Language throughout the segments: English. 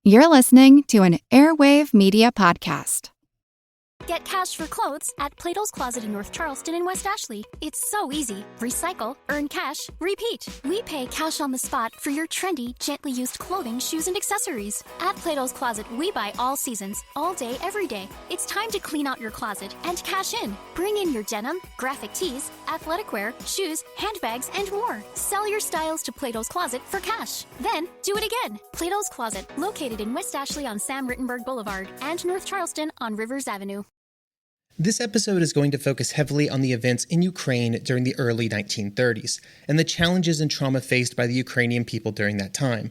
You're listening to an Airwave Media Podcast. Get cash for clothes at Plato's Closet in North Charleston and West Ashley. It's so easy. Recycle, earn cash, repeat. We pay cash on the spot for your trendy, gently used clothing, shoes, and accessories. At Plato's Closet, we buy all seasons, all day, every day. It's time to clean out your closet and cash in. Bring in your denim, graphic tees, athletic wear, shoes, handbags, and more. Sell your styles to Plato's Closet for cash. Then, do it again. Plato's Closet, located in West Ashley on Sam Rittenberg Boulevard and North Charleston on Rivers Avenue. This episode is going to focus heavily on the events in Ukraine during the early 1930s, and the challenges and trauma faced by the Ukrainian people during that time.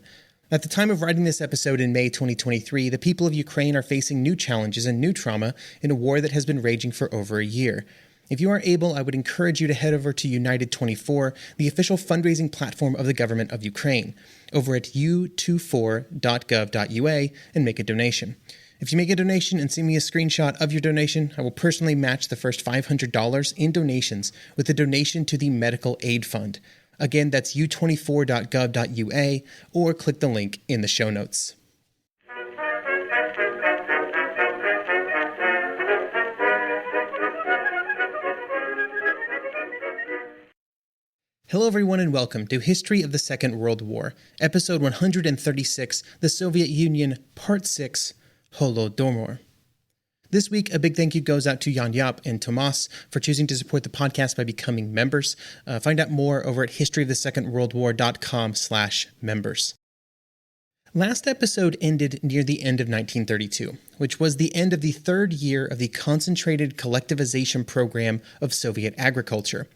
At the time of writing this episode in May 2023, the people of Ukraine are facing new challenges and new trauma in a war that has been raging for over a year. If you are able, I would encourage you to head over to United24, the official fundraising platform of the government of Ukraine, over at u24.gov.ua, and make a donation. If you make a donation and send me a screenshot of your donation, I will personally match the first $500 in donations with a donation to the Medical Aid Fund. Again, that's u24.gov.ua, or click the link in the show notes. Hello everyone and welcome to History of the Second World War, episode 136, The Soviet Union, Part 6, Holodomor. This week, a big thank you goes out to Jan Yap and Tomas for choosing to support the podcast by becoming members. Find out more over at historyofthesecondworldwar.com/members. Last episode ended near the end of 1932, which was the end of the third year of the concentrated collectivization program of Soviet agriculture.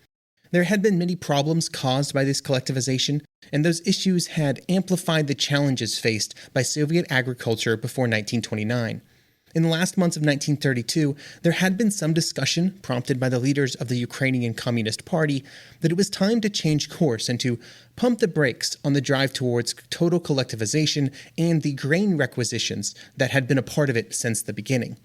There had been many problems caused by this collectivization, and those issues had amplified the challenges faced by Soviet agriculture before 1929. In the last months of 1932, there had been some discussion, prompted by the leaders of the Ukrainian Communist Party, that it was time to change course and to pump the brakes on the drive towards total collectivization and the grain requisitions that had been a part of it since the beginning.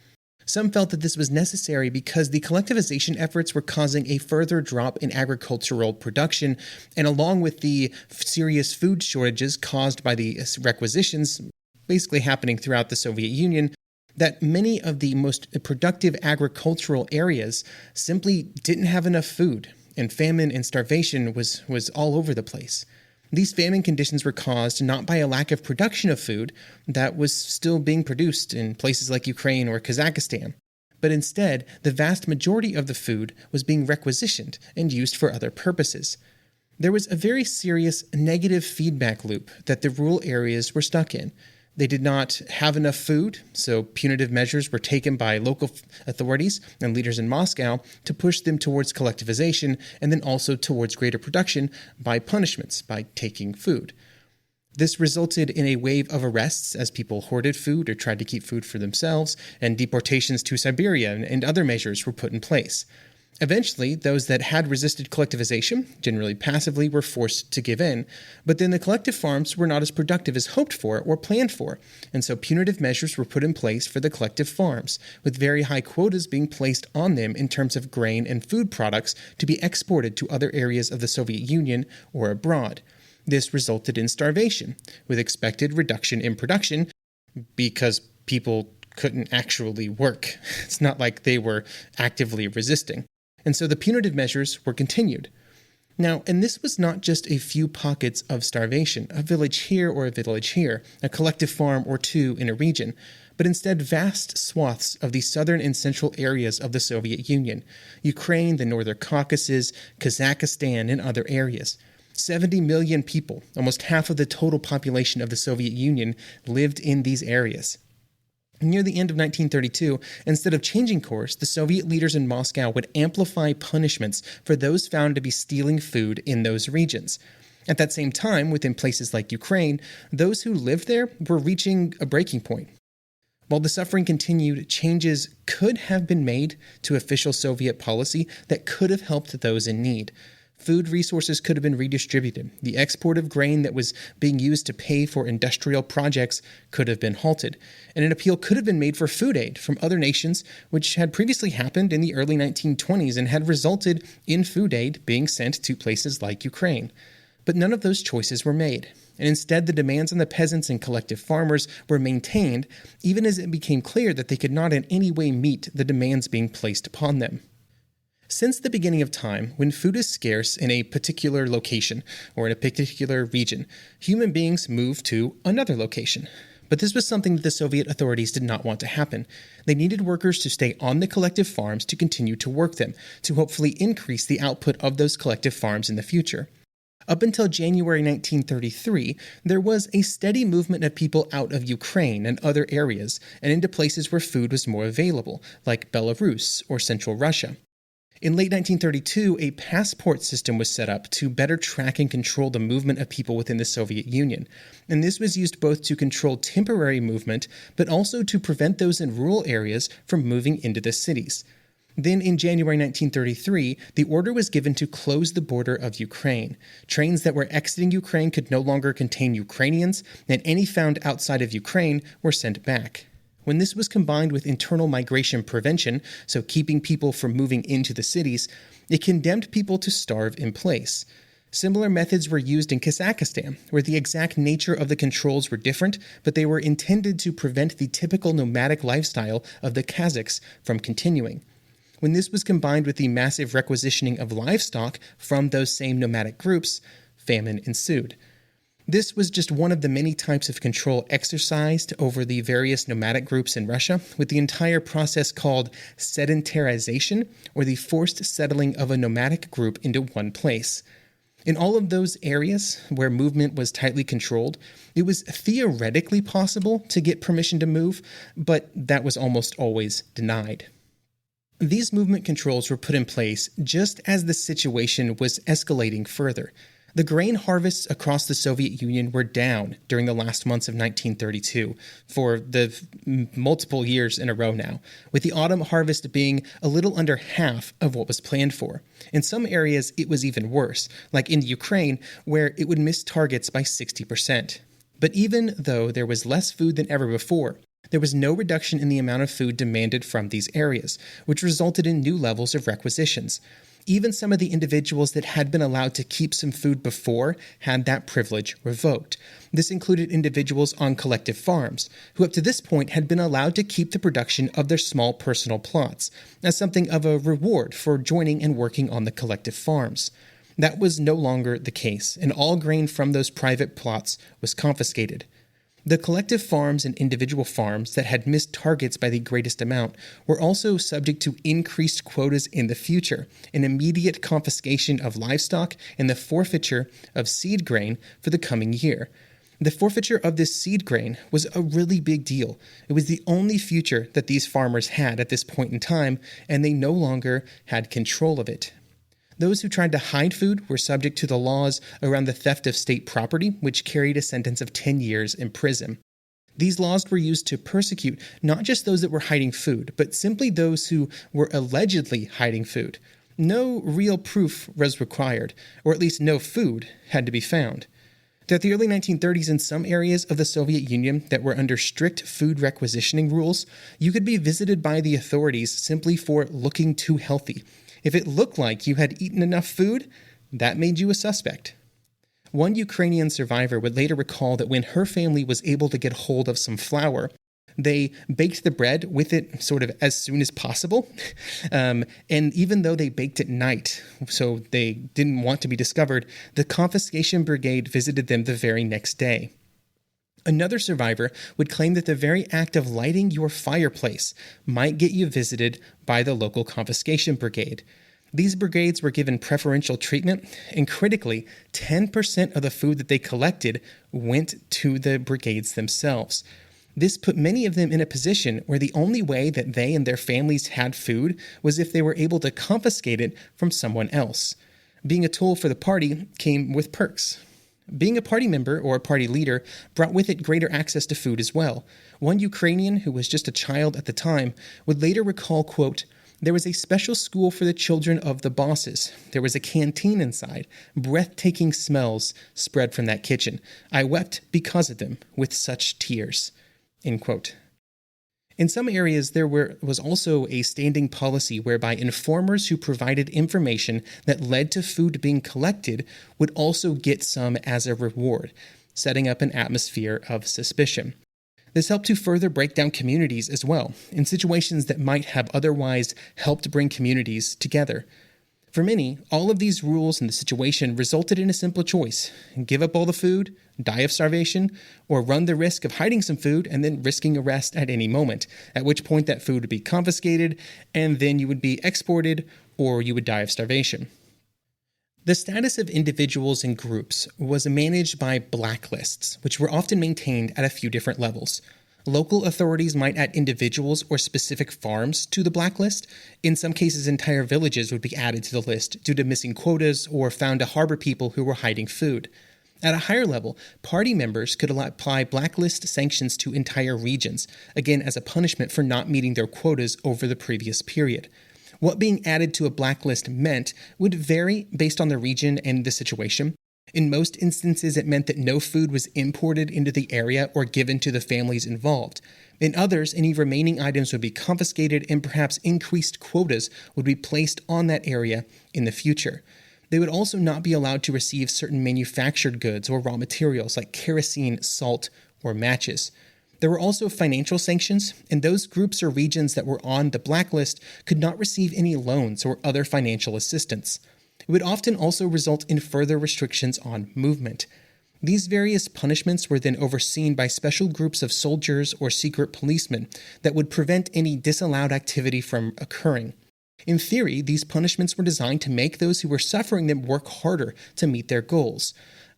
Some felt that this was necessary because the collectivization efforts were causing a further drop in agricultural production, and along with the serious food shortages caused by the requisitions basically happening throughout the Soviet Union, that many of the most productive agricultural areas simply didn't have enough food, and famine and starvation was all over the place. These famine conditions were caused not by a lack of production of food that was still being produced in places like Ukraine or Kazakhstan, but instead the vast majority of the food was being requisitioned and used for other purposes. There was a very serious negative feedback loop that the rural areas were stuck in. They did not have enough food, so punitive measures were taken by local authorities and leaders in Moscow to push them towards collectivization and then also towards greater production by punishments, by taking food. This resulted in a wave of arrests as people hoarded food or tried to keep food for themselves, and deportations to Siberia and other measures were put in place. Eventually, those that had resisted collectivization, generally passively, were forced to give in, but then the collective farms were not as productive as hoped for or planned for, and so punitive measures were put in place for the collective farms, with very high quotas being placed on them in terms of grain and food products to be exported to other areas of the Soviet Union or abroad. This resulted in starvation, with expected reduction in production because people couldn't actually work. It's not like they were actively resisting. And so the punitive measures were continued. Now, and this was not just a few pockets of starvation, a village here or a village here, a collective farm or two in a region, but instead vast swaths of the southern and central areas of the Soviet Union, Ukraine, the Northern Caucasus, Kazakhstan, and other areas. 70 million people, almost half of the total population of the Soviet Union, lived in these areas. Near the end of 1932, instead of changing course, the Soviet leaders in Moscow would amplify punishments for those found to be stealing food in those regions. At that same time, within places like Ukraine, those who lived there were reaching a breaking point. While the suffering continued, changes could have been made to official Soviet policy that could have helped those in need. Food resources could have been redistributed. The export of grain that was being used to pay for industrial projects could have been halted. And an appeal could have been made for food aid from other nations, which had previously happened in the early 1920s and had resulted in food aid being sent to places like Ukraine. But none of those choices were made. and instead the demands on the peasants and collective farmers were maintained, even as it became clear that they could not in any way meet the demands being placed upon them. Since the beginning of time, when food is scarce in a particular location or in a particular region, human beings move to another location. But this was something that the Soviet authorities did not want to happen. They needed workers to stay on the collective farms to continue to work them, to hopefully increase the output of those collective farms in the future. Up until January 1933, there was a steady movement of people out of Ukraine and other areas, and into places where food was more available, like Belarus or Central Russia. In late 1932, a passport system was set up to better track and control the movement of people within the Soviet Union. And this was used both to control temporary movement, but also to prevent those in rural areas from moving into the cities. Then in January 1933, the order was given to close the border of Ukraine. Trains that were exiting Ukraine could no longer contain Ukrainians, and any found outside of Ukraine were sent back. When this was combined with internal migration prevention, so keeping people from moving into the cities, it condemned people to starve in place. Similar methods were used in Kazakhstan, where the exact nature of the controls were different, but they were intended to prevent the typical nomadic lifestyle of the Kazakhs from continuing. When this was combined with the massive requisitioning of livestock from those same nomadic groups, famine ensued. This was just one of the many types of control exercised over the various nomadic groups in Russia, with the entire process called sedentarization, or the forced settling of a nomadic group into one place. In all of those areas where movement was tightly controlled, it was theoretically possible to get permission to move, but that was almost always denied. These movement controls were put in place just as the situation was escalating further. The grain harvests across the Soviet Union were down during the last months of 1932 for the multiple years in a row now, with the autumn harvest being a little under half of what was planned for. In some areas, it was even worse, like in Ukraine, where it would miss targets by 60%. But even though there was less food than ever before, there was no reduction in the amount of food demanded from these areas, which resulted in new levels of requisitions. Even some of the individuals that had been allowed to keep some food before had that privilege revoked. This included individuals on collective farms, who up to this point had been allowed to keep the production of their small personal plots, as something of a reward for joining and working on the collective farms. That was no longer the case, and all grain from those private plots was confiscated. The collective farms and individual farms that had missed targets by the greatest amount were also subject to increased quotas in the future, an immediate confiscation of livestock, and the forfeiture of seed grain for the coming year. The forfeiture of this seed grain was a really big deal. It was the only future that these farmers had at this point in time, and they no longer had control of it. Those who tried to hide food were subject to the laws around the theft of state property, which carried a sentence of 10 years in prison. These laws were used to persecute not just those that were hiding food, but simply those who were allegedly hiding food. No real proof was required, or at least no food had to be found. Throughout the early 1930s, in some areas of the Soviet Union that were under strict food requisitioning rules, you could be visited by the authorities simply for looking too healthy. If it looked like you had eaten enough food, that made you a suspect. One Ukrainian survivor would later recall that when her family was able to get hold of some flour, they baked the bread with it sort of as soon as possible. And even though they baked at night, so they didn't want to be discovered, the confiscation brigade visited them the very next day. Another survivor would claim that the very act of lighting your fireplace might get you visited by the local confiscation brigade. These brigades were given preferential treatment, and critically, 10% of the food that they collected went to the brigades themselves. This put many of them in a position where the only way that they and their families had food was if they were able to confiscate it from someone else. Being a tool for the party came with perks. Being a party member or a party leader brought with it greater access to food as well. One Ukrainian, who was just a child at the time, would later recall, quote, "There was a special school for the children of the bosses. There was a canteen inside. Breathtaking smells spread from that kitchen. I wept because of them with such tears." End quote. In some areas, there was also a standing policy whereby informers who provided information that led to food being collected would also get some as a reward. setting up an atmosphere of suspicion. This helped to further break down communities as well, in situations that might have otherwise helped bring communities together. For many, all of these rules in the situation resulted in a simple choice: give up all the food, die of starvation, or run the risk of hiding some food and then risking arrest at any moment, at which point that food would be confiscated, and then you would be exported, or you would die of starvation. The status of individuals and groups was managed by blacklists, which were often maintained at a few different levels. Local authorities might add individuals or specific farms to the blacklist. In some cases, entire villages would be added to the list due to missing quotas or found to harbor people who were hiding food. At a higher level, party members could apply blacklist sanctions to entire regions, again as a punishment for not meeting their quotas over the previous period. What being added to a blacklist meant would vary based on the region and the situation. In most instances, it meant that no food was imported into the area or given to the families involved. In others, any remaining items would be confiscated and perhaps increased quotas would be placed on that area in the future. They would also not be allowed to receive certain manufactured goods or raw materials like kerosene, salt, or matches. There were also financial sanctions, and those groups or regions that were on the blacklist could not receive any loans or other financial assistance. It would often also result in further restrictions on movement. These various punishments were then overseen by special groups of soldiers or secret policemen that would prevent any disallowed activity from occurring. In theory, these punishments were designed to make those who were suffering them work harder to meet their goals.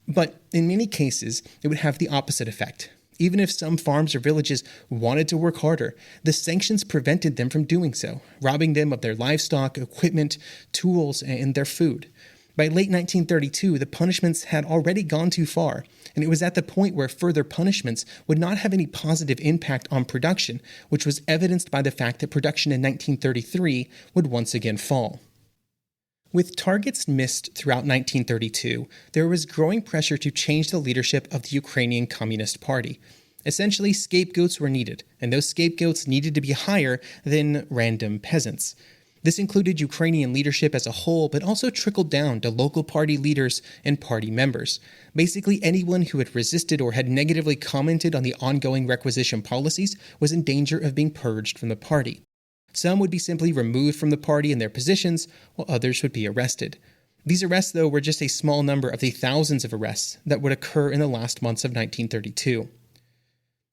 But in many cases, it would have the opposite effect. Even if some farms or villages wanted to work harder, the sanctions prevented them from doing so, robbing them of their livestock, equipment, tools, and their food. By late 1932, the punishments had already gone too far, and it was at the point where further punishments would not have any positive impact on production, which was evidenced by the fact that production in 1933 would once again fall. With targets missed throughout 1932, there was growing pressure to change the leadership of the Ukrainian Communist Party. Essentially, scapegoats were needed, and those scapegoats needed to be higher than random peasants. This included Ukrainian leadership as a whole, but also trickled down to local party leaders and party members. Basically, anyone who had resisted or had negatively commented on the ongoing requisition policies was in danger of being purged from the party. Some would be simply removed from the party and their positions, while others would be arrested. These arrests, though, were just a small number of the thousands of arrests that would occur in the last months of 1932.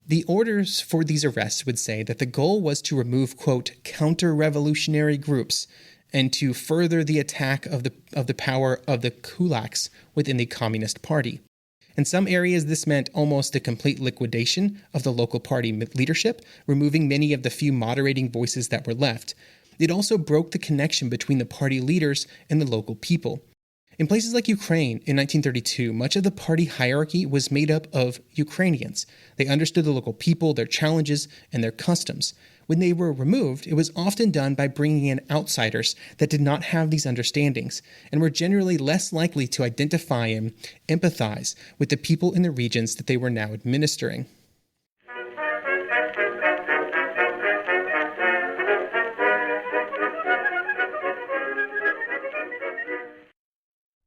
The orders for these arrests would say that the goal was to remove, quote, counter-revolutionary groups and to further the attack of the power of the kulaks within the Communist Party. In some areas, this meant almost a complete liquidation of the local party leadership, removing many of the few moderating voices that were left. It also broke the connection between the party leaders and the local people. In places like Ukraine in 1932, much of the party hierarchy was made up of Ukrainians. They understood the local people, their challenges, and their customs. When they were removed, it was often done by bringing in outsiders that did not have these understandings and were generally less likely to identify and empathize with the people in the regions that they were now administering.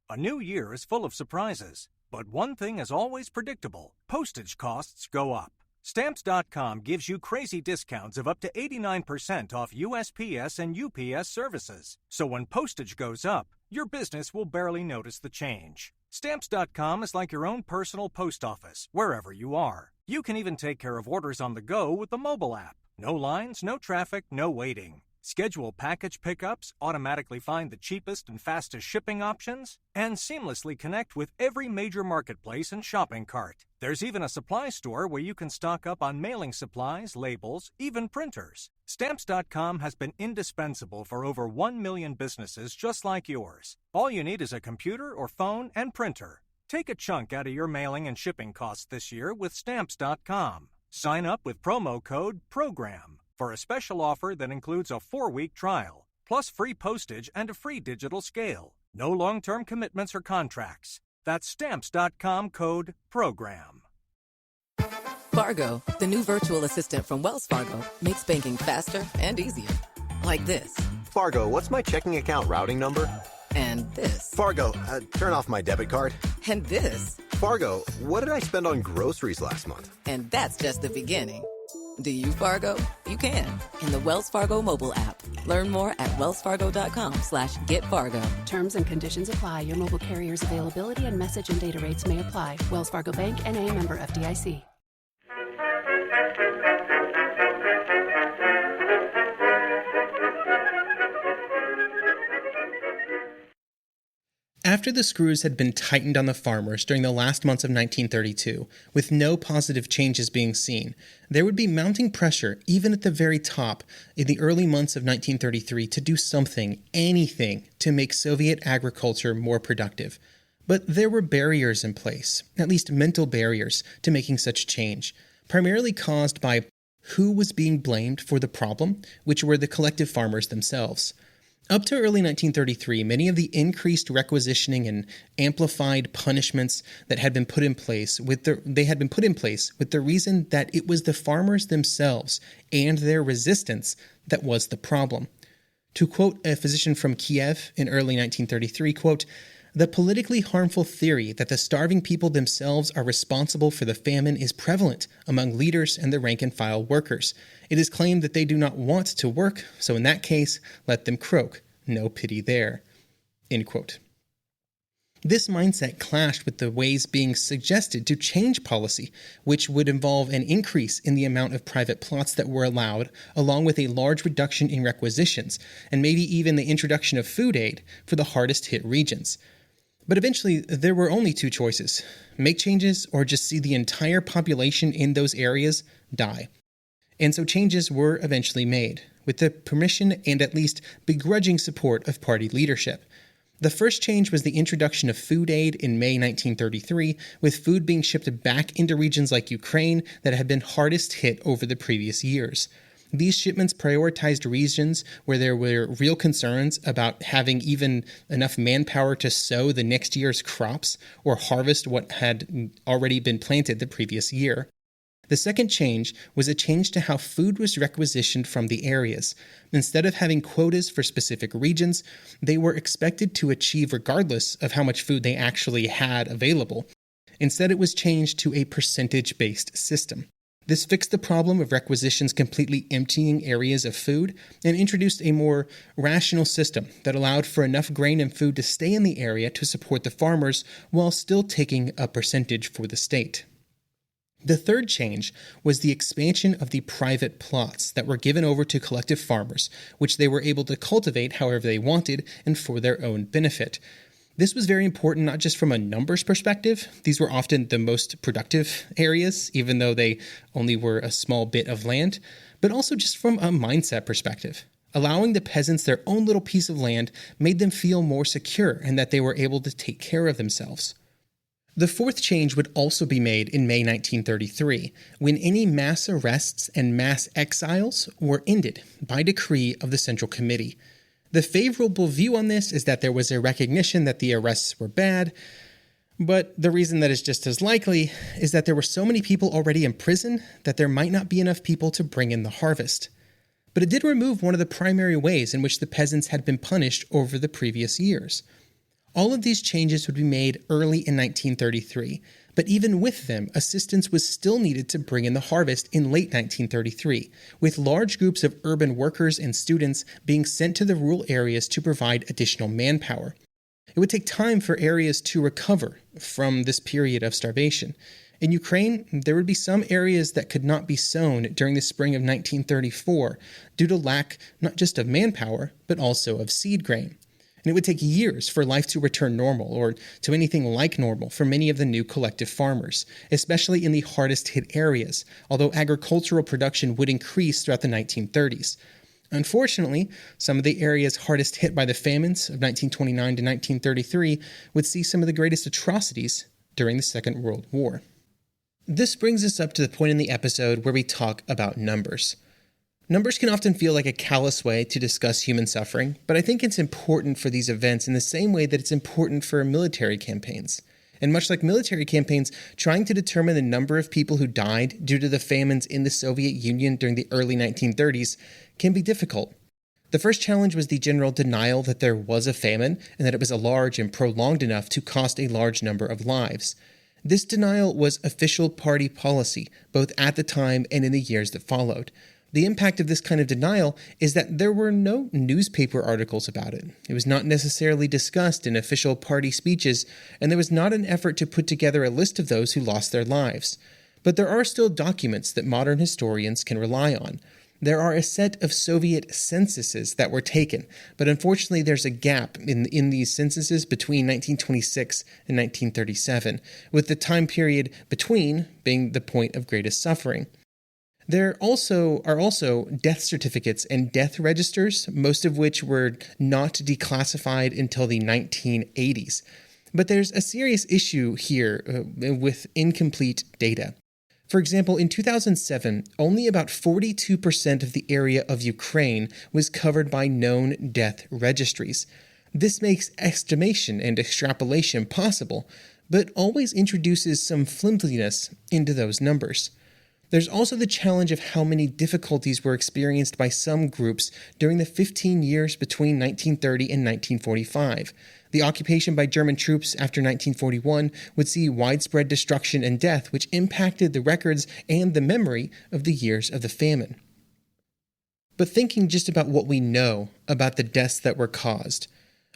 A new year is full of surprises, but one thing is always predictable: postage costs go up. Stamps.com gives you crazy discounts of up to 89% off USPS and UPS services. So when postage goes up, your business will barely notice the change. Stamps.com is like your own personal post office, wherever you are. You can even take care of orders on the go with the mobile app. No lines, no traffic, no waiting. Schedule package pickups, automatically find the cheapest and fastest shipping options, and seamlessly connect with every major marketplace and shopping cart. There's even a supply store where you can stock up on mailing supplies, labels, even printers. Stamps.com has been indispensable for over 1 million businesses just like yours. All you need is a computer or phone and printer. Take a chunk out of your mailing and shipping costs this year with Stamps.com. Sign up with promo code PROGRAM for a special offer that includes a 4-week trial, plus free postage and a free digital scale. No long-term commitments or contracts. That's Stamps.com code PROGRAM. Fargo, the new virtual assistant from Wells Fargo, makes banking faster and easier. Like this. Fargo, what's my checking account routing number? And this. Fargo, turn off my debit card. And this. Fargo, what did I spend on groceries last month? And that's just the beginning. Do you, Fargo? You can in the Wells Fargo mobile app. Learn more at wellsfargo.com/getfargo. Terms and conditions apply. Your mobile carrier's availability and message and data rates may apply. Wells Fargo Bank, N.A., member FDIC. After the screws had been tightened on the farmers during the last months of 1932, with no positive changes being seen, there would be mounting pressure, even at the very top, in the early months of 1933 to do something, anything, to make Soviet agriculture more productive. But there were barriers in place, at least mental barriers, to making such change, primarily caused by who was being blamed for the problem, which were the collective farmers themselves. Up to early 1933, many of the increased requisitioning and amplified punishments that had been put in place with the reason that it was the farmers themselves and their resistance that was the problem. To quote a physician from Kiev in early 1933, quote, "The politically harmful theory that the starving people themselves are responsible for the famine is prevalent among leaders and the rank-and-file workers. It is claimed that they do not want to work, so in that case, let them croak. No pity there." End quote. This mindset clashed with the ways being suggested to change policy, which would involve an increase in the amount of private plots that were allowed, along with a large reduction in requisitions, and maybe even the introduction of food aid for the hardest-hit regions. But eventually, there were only two choices: make changes or just see the entire population in those areas die. And so changes were eventually made, with the permission and at least begrudging support of party leadership. The first change was the introduction of food aid in May 1933, with food being shipped back into regions like Ukraine that had been hardest hit over the previous years. These shipments prioritized regions where there were real concerns about having even enough manpower to sow the next year's crops or harvest what had already been planted the previous year. The second change was a change to how food was requisitioned from the areas. Instead of having quotas for specific regions, they were expected to achieve regardless of how much food they actually had available. Instead, it was changed to a percentage-based system. This fixed the problem of requisitions completely emptying areas of food and introduced a more rational system that allowed for enough grain and food to stay in the area to support the farmers while still taking a percentage for the state. The third change was the expansion of the private plots that were given over to collective farmers, which they were able to cultivate however they wanted and for their own benefit. This was very important not just from a numbers perspective. These were often the most productive areas, even though they only were a small bit of land, but also just from a mindset perspective. Allowing the peasants their own little piece of land made them feel more secure and that they were able to take care of themselves. The fourth change would also be made in May 1933, when any mass arrests and mass exiles were ended by decree of the Central Committee. The favorable view on this is that there was a recognition that the arrests were bad, but the reason that is just as likely is that there were so many people already in prison that there might not be enough people to bring in the harvest. But it did remove one of the primary ways in which the peasants had been punished over the previous years. All of these changes would be made early in 1933, but even with them, assistance was still needed to bring in the harvest in late 1933, with large groups of urban workers and students being sent to the rural areas to provide additional manpower. It would take time for areas to recover from this period of starvation. In Ukraine, there would be some areas that could not be sown during the spring of 1934 due to lack not just of manpower, but also of seed grain. And it would take years for life to return normal, or to anything like normal, for many of the new collective farmers, especially in the hardest hit areas, although agricultural production would increase throughout the 1930s. Unfortunately, some of the areas hardest hit by the famines of 1929 to 1933 would see some of the greatest atrocities during the Second World War. This brings us up to the point in the episode where we talk about numbers. Numbers can often feel like a callous way to discuss human suffering, but I think it's important for these events in the same way that it's important for military campaigns. And much like military campaigns, trying to determine the number of people who died due to the famines in the Soviet Union during the early 1930s can be difficult. The first challenge was the general denial that there was a famine and that it was large and prolonged enough to cost a large number of lives. This denial was official party policy, both at the time and in the years that followed. The impact of this kind of denial is that there were no newspaper articles about it. It was not necessarily discussed in official party speeches, and there was not an effort to put together a list of those who lost their lives. But there are still documents that modern historians can rely on. There are a set of Soviet censuses that were taken, but unfortunately there's a gap in these censuses between 1926 and 1937, with the time period between being the point of greatest suffering. There are also death certificates and death registers, most of which were not declassified until the 1980s. But there's a serious issue here with incomplete data. For example, in 2007, only about 42% of the area of Ukraine was covered by known death registries. This makes estimation and extrapolation possible, but always introduces some flimsiness into those numbers. There's also the challenge of how many difficulties were experienced by some groups during the 15 years between 1930 and 1945. The occupation by German troops after 1941 would see widespread destruction and death, which impacted the records and the memory of the years of the famine. But thinking just about what we know about the deaths that were caused,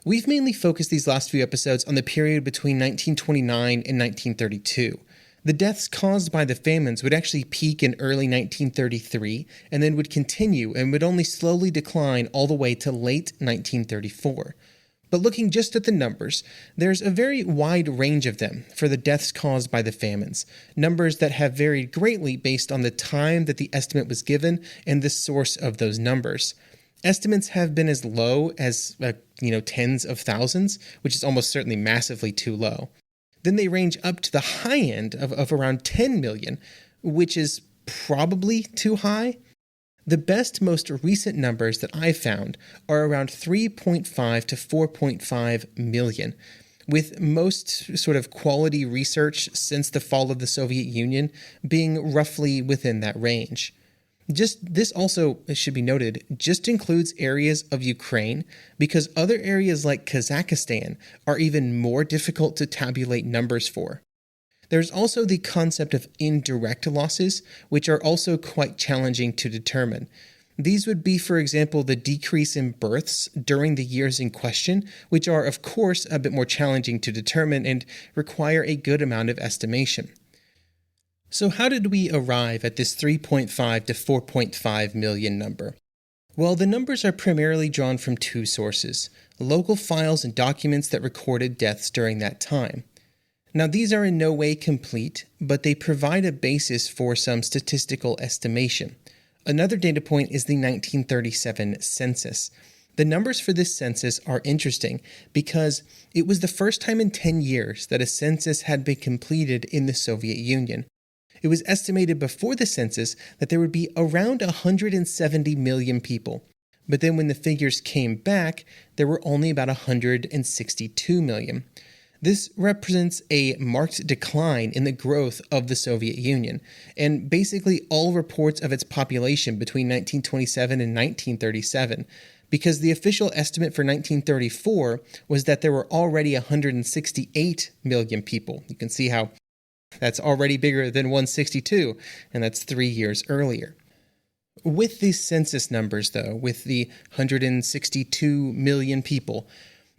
we've mainly focused these last few episodes on the period between 1929 and 1932. The deaths caused by the famines would actually peak in early 1933 and then would continue and would only slowly decline all the way to late 1934. But looking just at the numbers, there's a very wide range of them for the deaths caused by the famines, numbers that have varied greatly based on the time that the estimate was given and the source of those numbers. Estimates have been as low as tens of thousands, which is almost certainly massively too low. Then they range up to the high end of around 10 million, which is probably too high. The best, most recent numbers that I've found are around 3.5 to 4.5 million, with most sort of quality research since the fall of the Soviet Union being roughly within that range. This also, it should be noted, just includes areas of Ukraine, because other areas like Kazakhstan are even more difficult to tabulate numbers for. There's also the concept of indirect losses, which are also quite challenging to determine. These would be, for example, the decrease in births during the years in question, which are, of course, a bit more challenging to determine and require a good amount of estimation. So how did we arrive at this 3.5 to 4.5 million number? Well, the numbers are primarily drawn from two sources: local files and documents that recorded deaths during that time. Now, these are in no way complete, but they provide a basis for some statistical estimation. Another data point is the 1937 census. The numbers for this census are interesting because it was the first time in 10 years that a census had been completed in the Soviet Union. It was estimated before the census that there would be around 170 million people. But then when the figures came back, there were only about 162 million. This represents a marked decline in the growth of the Soviet Union, and basically all reports of its population between 1927 and 1937, because the official estimate for 1934 was that there were already 168 million people. You can see how that's already bigger than 162, and that's 3 years earlier. With these census numbers, though, with the 162 million people,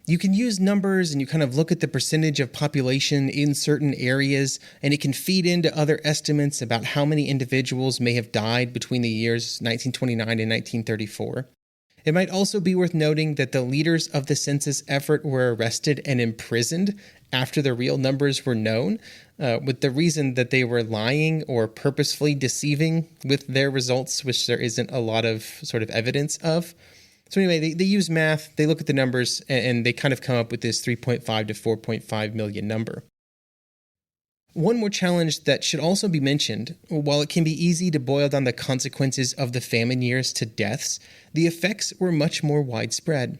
you can use numbers and you kind of look at the percentage of population in certain areas, and it can feed into other estimates about how many individuals may have died between the years 1929 and 1934. It might also be worth noting that the leaders of the census effort were arrested and imprisoned after the real numbers were known, with the reason that they were lying or purposefully deceiving with their results, which there isn't a lot of sort of evidence of. So anyway, they use math, they look at the numbers, and they kind of come up with this 3.5 to 4.5 million number. One more challenge that should also be mentioned: while it can be easy to boil down the consequences of the famine years to deaths, the effects were much more widespread.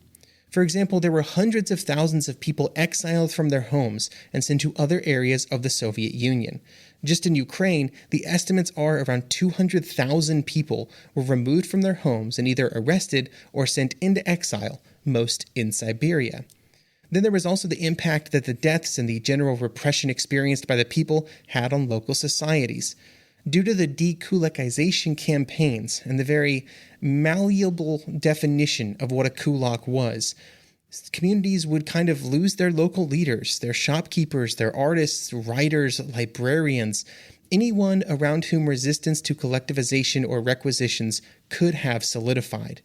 For example, there were hundreds of thousands of people exiled from their homes and sent to other areas of the Soviet Union. Just in Ukraine, the estimates are around 200,000 people were removed from their homes and either arrested or sent into exile, most in Siberia. Then there was also the impact that the deaths and the general repression experienced by the people had on local societies. Due to the dekulakization campaigns and the very malleable definition of what a kulak was, communities would kind of lose their local leaders, their shopkeepers, their artists, writers, librarians, anyone around whom resistance to collectivization or requisitions could have solidified.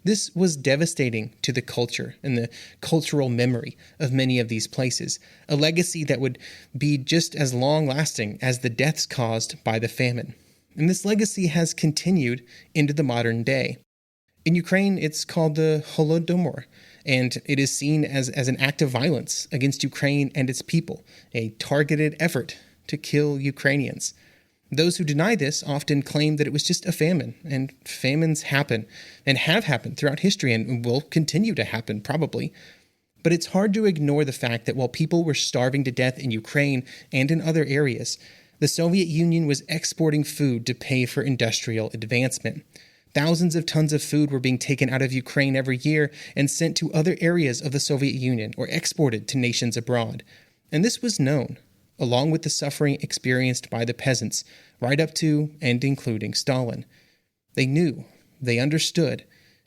This was devastating to the culture and the cultural memory of many of these places, a legacy that would be just as long-lasting as the deaths caused by the famine. And this legacy has continued into the modern day. In Ukraine, it's called the Holodomor, and it is seen as an act of violence against Ukraine and its people, a targeted effort to kill Ukrainians. Those who deny this often claim that it was just a famine, and famines happen, and have happened throughout history, and will continue to happen, probably. But it's hard to ignore the fact that while people were starving to death in Ukraine and in other areas, the Soviet Union was exporting food to pay for industrial advancement. Thousands of tons of food were being taken out of Ukraine every year and sent to other areas of the Soviet Union or exported to nations abroad. And this was known, along with the suffering experienced by the peasants, right up to and including Stalin. They knew, they understood,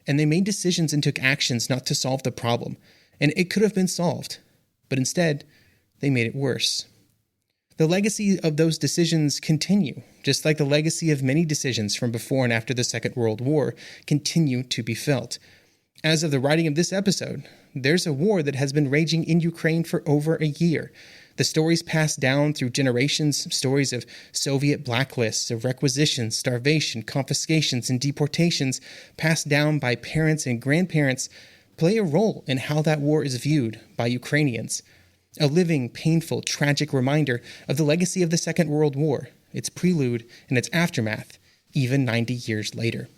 and they made decisions and took actions not to solve the problem. And it could have been solved, but instead, they made it worse. The legacy of those decisions continue, just like the legacy of many decisions from before and after the Second World War continue to be felt. As of the writing of this episode, there's a war that has been raging in Ukraine for over a year. The stories passed down through generations, stories of Soviet blacklists, of requisitions, starvation, confiscations, and deportations passed down by parents and grandparents, play a role in how that war is viewed by Ukrainians. A living, painful, tragic reminder of the legacy of the Second World War, its prelude and its aftermath, even 90 years later.